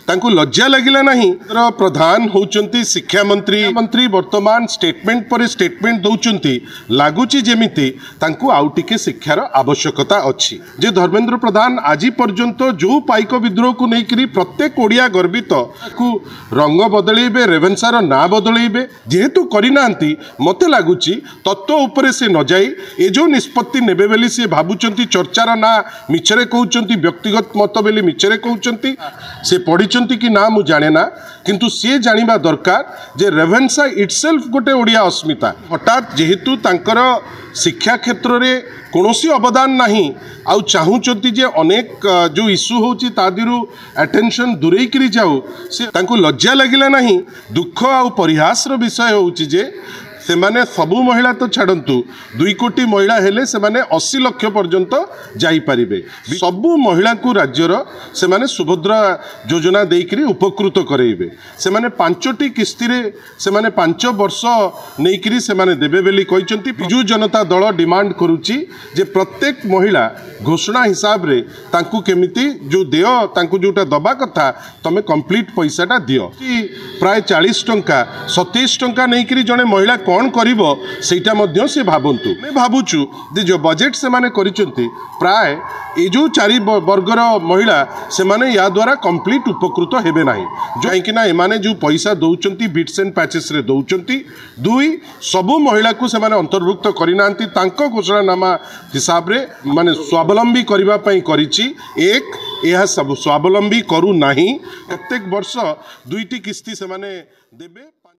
तांकु लज्जा लगिला नहीं प्रधान होउचंती शिक्षा मंत्री वर्तमान स्टेटमेंट पर स्टेटमेंट दौचंती लागुची जेमिति तांकु आउ टिके शिक्षार आवश्यकता अछि जे धर्मेंद्र प्रधान आज पर्यंत जो पाइक विद्रोह को लेकर प्रत्येक ओडिया गर्वित को रंग बदलैबे रेवेन्सार ना बदलैबे जेहेतु करिनांती मते लागुची तत्व उपरे से न जाई ए जो निष्पत्ति नेबे बेली से भाबुचंती चर्चार ना मिछरे कहउचंती व्यक्तिगत मत बेली मिछरे कहउचंती से पढ़िचंती कि ना मु जाने ना किंतु सी जानिबा दरकार जे रेवेन्सा इटसेल्फ गोटे ओडिया अस्मिता हठात जेहेतु तांकर शिक्षा क्षेत्र रे कौनसी अवदान नहीं आउ चाहूँगी जे अनेक जो इश्यू होची तादिरु अटेंशन दूरेई करी जाऊ से तांको लज्जा लगिला नहीं दुख आउ परिहासर विषय होची जे से माने सबु महिला तो छाड़तु 2 कोटी महिला हेले से माने 80 लाख पर्यंत जाई परिबे सबु महिला को राज्यर से माने सुभद्रा योजना देकरी उपकृत करेइबे से माने 5टी किस्ती रे से माने 5 वर्ष नेकरी से माने देबे बेली कहिसंती बिजू जनता दल डिमांड करूची जे प्रत्येक महिला घोषणा हिसाब रे तांकु केमिति जो देय तांकु जोटा दबा कथा तमे कंप्लीट पैसाटा दियो प्राय 40 टंका 27 टंका नेकरी जने महिला कौन करिवो सेटा मध्य से भाबंतु मैं भाबुचु जे जो बजेट से माने करिसंती प्राय ए जो 4 वर्गर महिला से माने या द्वारा कंप्लीट उपकृत हेबे नाही जो कि ना एमाने जो पैसा दउचंती बिट्स एंड पैचेस रे दउचंती 2 सबु महिला को से माने अंतर्भुक्त करिनांती तांको घोषणानामा हिसाब रे माने स्वावलंबी करिबा पई करिछि एक यह सब स्वावलंबी करू नाही प्रत्येक वर्ष 2टी किस्ती से माने देबे।